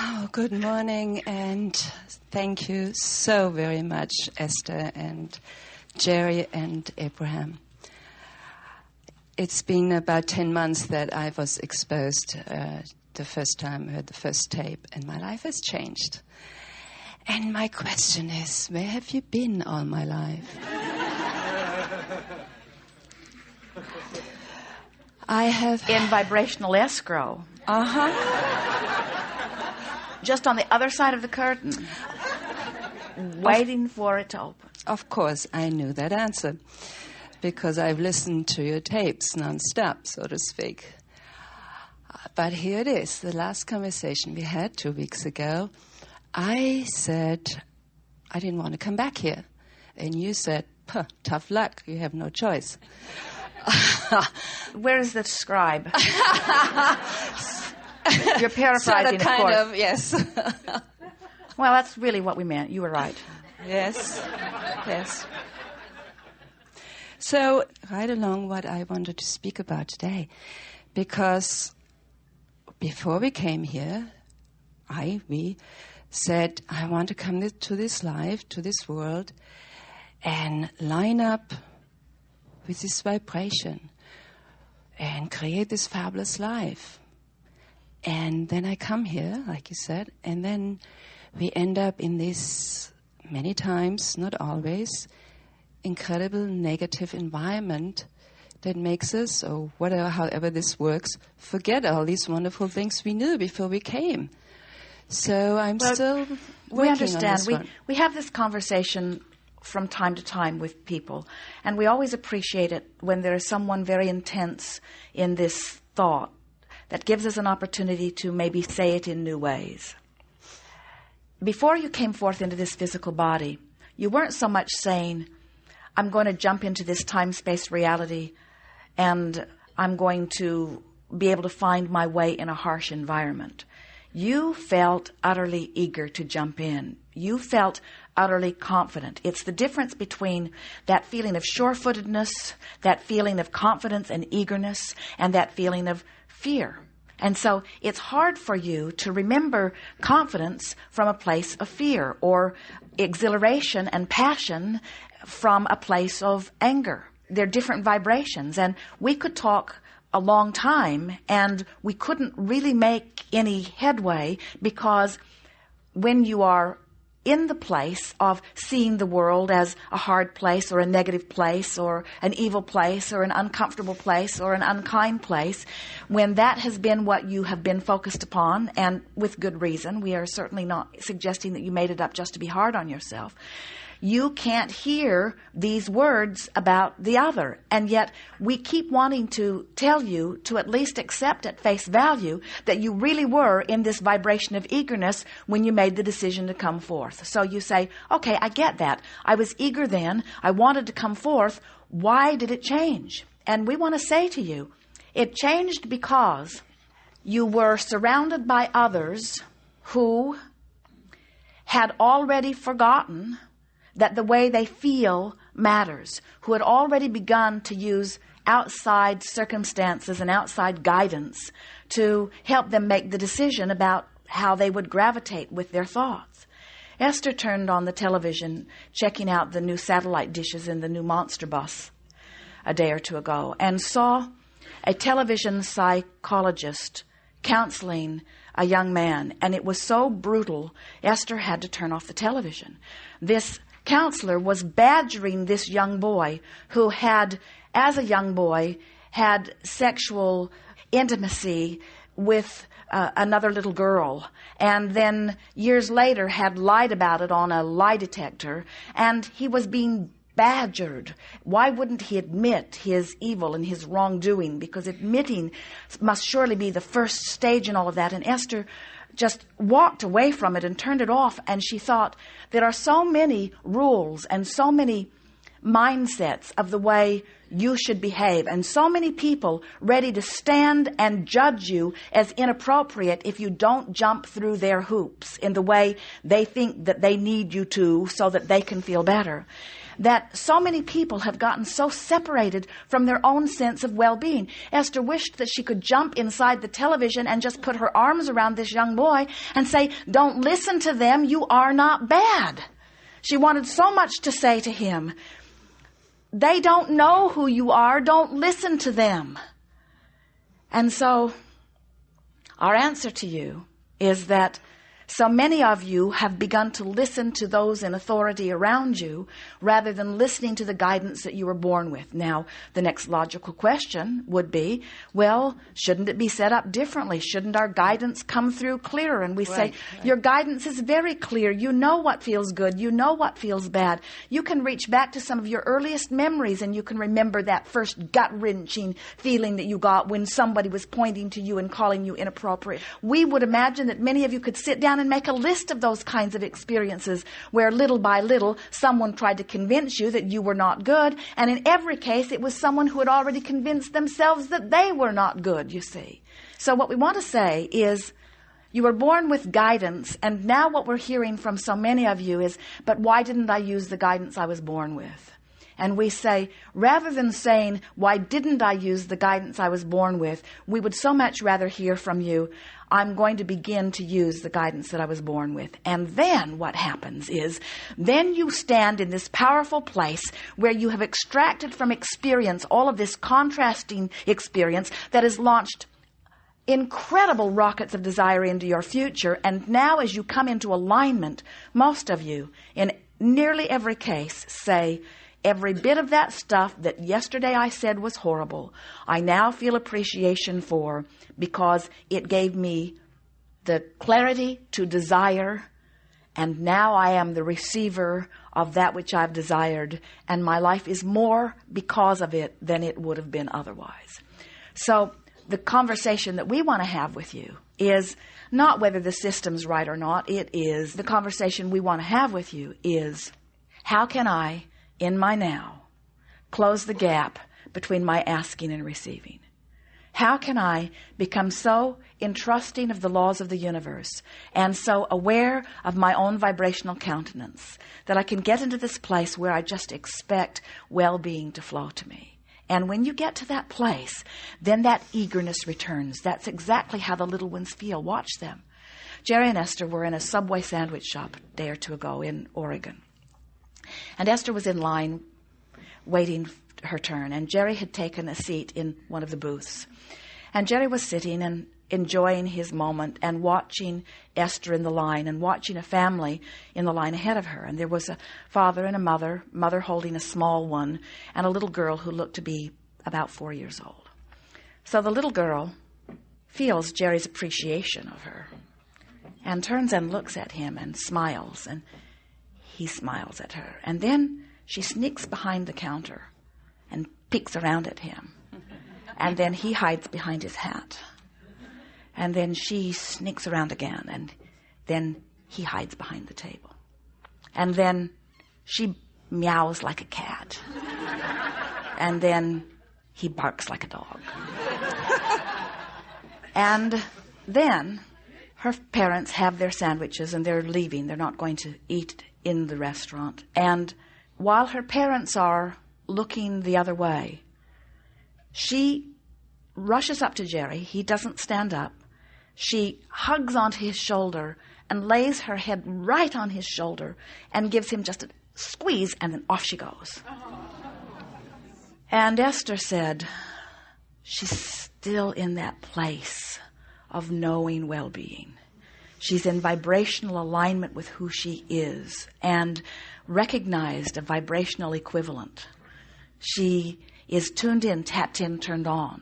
Oh, good morning, and thank you so very much, Esther and Jerry and Abraham. It's been about 10 months that I was exposed the first time, heard the first tape, and my life has changed. And my question is, where have you been all my life? I have... In vibrational escrow. Just on the other side of the curtain, waiting for it to open. Of course, I knew that answer, because I've listened to your tapes non-stop, so to speak. But here it is, the last conversation we had 2 weeks ago. I said I didn't want to come back here. And you said, tough luck, you have no choice. Where is the scribe? You're paraphrasing, of course. Kind of, yes. Well, that's really what we meant. You were right. Yes, yes. So, right along what I wanted to speak about today, because before we came here, we said, I want to come to this life, to this world, and line up with this vibration and create this fabulous life. And then I come here, like you said, and then we end up in this, many times, not always, incredible negative environment that makes us, or whatever, however this works, forget all these wonderful things we knew before we came. So I'm still we working understand. on this one. We have this conversation from time to time with people, and we always appreciate it when there is someone very intense in this thought that gives us an opportunity to maybe say it in new ways. Before you came forth into this physical body, you weren't so much saying, I'm going to jump into this time-space reality and I'm going to be able to find my way in a harsh environment. You felt utterly eager to jump in. You felt utterly confident. It's the difference between that feeling of sure-footedness, that feeling of confidence and eagerness, and that feeling of fear. And so it's hard for you to remember confidence from a place of fear, or exhilaration and passion from a place of anger. They're different vibrations, and we could talk a long time and we couldn't really make any headway, because when you are in the place of seeing the world as a hard place or a negative place or an evil place or an uncomfortable place or an unkind place, when that has been what you have been focused upon, and with good reason, we are certainly not suggesting that you made it up just to be hard on yourself, you can't hear these words about the other. And yet we keep wanting to tell you to at least accept at face value that you really were in this vibration of eagerness when you made the decision to come forth. So you say, okay, I get that. I was eager then. I wanted to come forth. Why did it change? And we want to say to you, it changed because you were surrounded by others who had already forgotten that the way they feel matters, who had already begun to use outside circumstances and outside guidance to help them make the decision about how they would gravitate with their thoughts. Esther turned on the television, checking out the new satellite dishes in the new Monster bus a day or two ago, and saw a television psychologist counseling a young man, and it was so brutal, Esther had to turn off the television. This counselor was badgering this young boy who had, as a young boy, had sexual intimacy with another little girl, and then years later had lied about it on a lie detector, and he was being badgered. Why wouldn't he admit his evil and his wrongdoing? Because admitting must surely be the first stage in all of that. And Esther just walked away from it and turned it off, and she thought, there are so many rules and so many mindsets of the way you should behave, and so many people ready to stand and judge you as inappropriate if you don't jump through their hoops in the way they think that they need you to so that they can feel better. that so many people have gotten so separated from their own sense of well-being. Esther wished that she could jump inside the television and just put her arms around this young boy and say, don't listen to them, you are not bad. She wanted so much to say to him, they don't know who you are, don't listen to them. And so our answer to you is that so many of you have begun to listen to those in authority around you rather than listening to the guidance that you were born with. Now, the next logical question would be, well, shouldn't it be set up differently? Shouldn't our guidance come through clearer? And we say, your guidance is very clear. You know what feels good. You know what feels bad. You can reach back to some of your earliest memories and you can remember that first gut-wrenching feeling that you got when somebody was pointing to you and calling you inappropriate. We would imagine that many of you could sit down and make a list of those kinds of experiences where little by little someone tried to convince you that you were not good, and in every case it was someone who had already convinced themselves that they were not good, you see. So what we want to say is, you were born with guidance, and now what we're hearing from so many of you is, but why didn't I use the guidance I was born with? And we say, rather than saying, why didn't I use the guidance I was born with, we would so much rather hear from you, I'm going to begin to use the guidance that I was born with. And then what happens is, then you stand in this powerful place where you have extracted from experience all of this contrasting experience that has launched incredible rockets of desire into your future. And now as you come into alignment, most of you, in nearly every case, say, every bit of that stuff that yesterday I said was horrible, I now feel appreciation for, because it gave me the clarity to desire, and now I am the receiver of that which I've desired, and my life is more because of it than it would have been otherwise. So the conversation that we want to have with you is not whether the system's right or not. It is, the conversation we want to have with you is, how can I, in my now, close the gap between my asking and receiving? How can I become so entrusting of the laws of the universe and so aware of my own vibrational countenance that I can get into this place where I just expect well-being to flow to me? And when you get to that place, then that eagerness returns. That's exactly how the little ones feel. Watch them. Jerry and Esther were in a Subway sandwich shop a day or two ago in Oregon. And Esther was in line waiting her turn, and Jerry had taken a seat in one of the booths. And Jerry was sitting and enjoying his moment and watching Esther in the line and watching a family in the line ahead of her. And there was a father and a mother holding a small one, and a little girl who looked to be about 4 years old. So the little girl feels Jerry's appreciation of her and turns and looks at him and smiles, and he smiles at her. And then she sneaks behind the counter and peeks around at him. And then he hides behind his hat. And then she sneaks around again, and then he hides behind the table. And then she meows like a cat. And then he barks like a dog. And then her parents have their sandwiches and they're leaving. They're not going to eat in the restaurant. And while her parents are looking the other way, she rushes up to Jerry. He doesn't stand up. She hugs onto his shoulder and lays her head right on his shoulder and gives him just a squeeze, and then off she goes. And Esther said, she's still in that place of knowing well-being. She's in vibrational alignment with who she is and recognized a vibrational equivalent. She is tuned in, tapped in, turned on,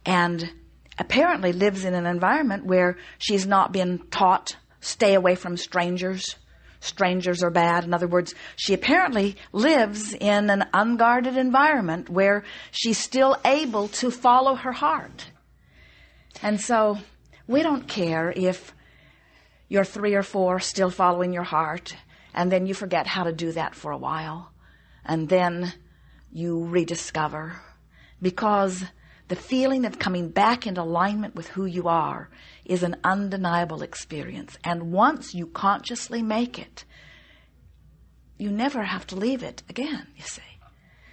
and apparently lives in an environment where she's not been taught, stay away from strangers. Strangers are bad. In other words, she apparently lives in an unguarded environment where she's still able to follow her heart. And so we don't care if you're 3 or 4 still following your heart, and then you forget how to do that for a while, and then you rediscover, because the feeling of coming back into alignment with who you are is an undeniable experience. And once you consciously make it, you never have to leave it again, you see.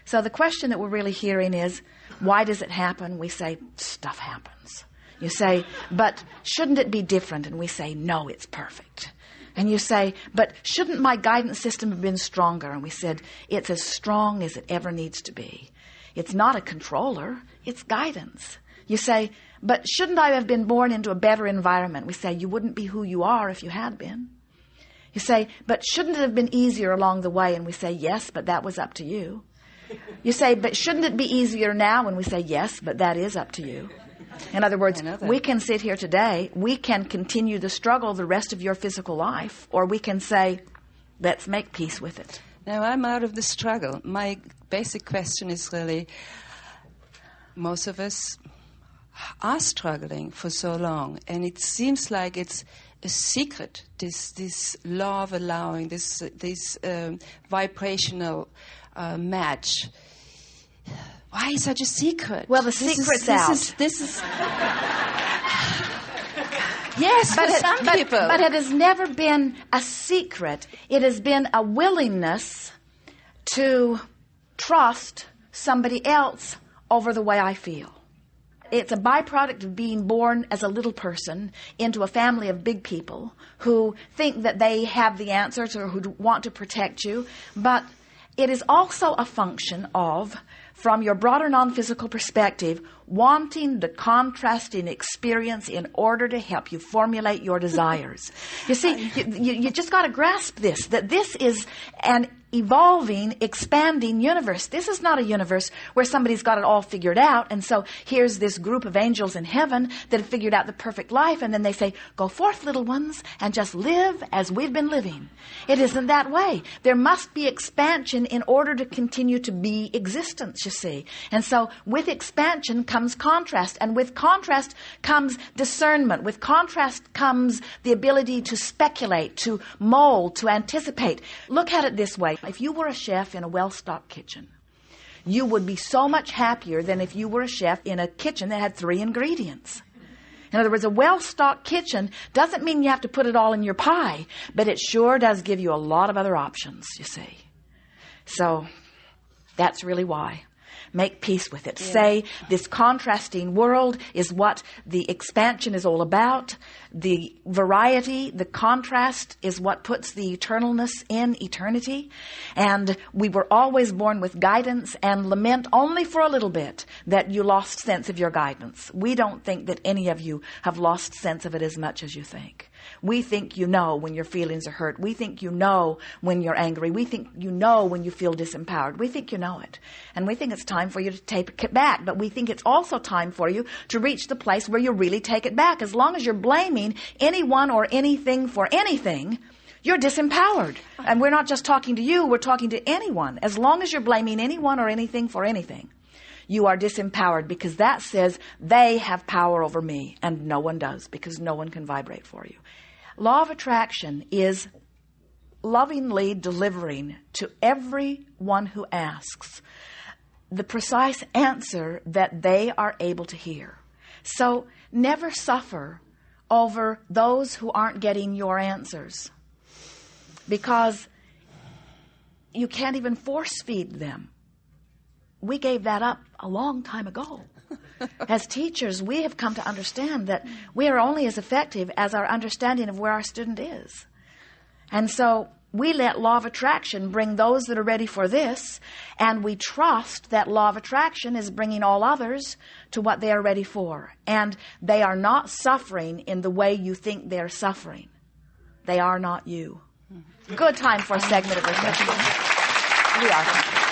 So the question that we're really hearing is, why does it happen? We say, stuff happens. You say, but shouldn't it be different? And we say, no, it's perfect. And you say, but shouldn't my guidance system have been stronger? And we said, it's as strong as it ever needs to be. It's not a controller, it's guidance. You say, but shouldn't I have been born into a better environment? We say, you wouldn't be who you are if you had been. You say, but shouldn't it have been easier along the way? And we say, yes, but that was up to you. You say, but shouldn't it be easier now? And we say, yes, but that is up to you. In other words, we can sit here today, we can continue the struggle the rest of your physical life, or we can say, let's make peace with it. Now, I'm out of the struggle. My basic question is really, most of us are struggling for so long, and it seems like it's a secret, this law of allowing, this vibrational match. Why is such a secret? Well, the secret's out. This is yes, for some people. But it has never been a secret. It has been a willingness to trust somebody else over the way I feel. It's a byproduct of being born as a little person into a family of big people who think that they have the answers or who want to protect you. But it is also a function of, from your broader non-physical perspective, wanting the contrasting experience in order to help you formulate your desires. You see, you just got to grasp this, that this is an evolving, expanding universe. This is not a universe where somebody's got it all figured out, and so here's this group of angels in heaven that have figured out the perfect life, and then they say, go forth, little ones, and just live as we've been living. It isn't that way. There must be expansion in order to continue to be existence, you see. And so with expansion comes contrast, and with contrast comes discernment. With contrast comes the ability to speculate, to mold, to anticipate. Look at it this way. If you were a chef in a well-stocked kitchen, you would be so much happier than if you were a chef in a kitchen that had 3 ingredients. In other words, a well-stocked kitchen doesn't mean you have to put it all in your pie, but it sure does give you a lot of other options, you see. So that's really why. Make peace with it. Yeah. Say, this contrasting world is what the expansion is all about. The variety, the contrast is what puts the eternalness in eternity. And we were always born with guidance, and lament only for a little bit that you lost sense of your guidance. We don't think that any of you have lost sense of it as much as you think. We think you know when your feelings are hurt. We think you know when you're angry. We think you know when you feel disempowered. We think you know it. And we think it's time for you to take it back. But we think it's also time for you to reach the place where you really take it back. As long as you're blaming anyone or anything for anything, you're disempowered. And we're not just talking to you, we're talking to anyone. As long as you're blaming anyone or anything for anything, you are disempowered, because that says they have power over me, and no one does, because no one can vibrate for you. Law of attraction is lovingly delivering to everyone who asks the precise answer that they are able to hear. So never suffer over those who aren't getting your answers, because you can't even force feed them. We gave that up a long time ago. As teachers, we have come to understand that we are only as effective as our understanding of where our student is. And so we let law of attraction bring those that are ready for this, and we trust that law of attraction is bringing all others to what they are ready for. And they are not suffering in the way you think they're suffering. They are not you. Good time for a segment of reflection. We are.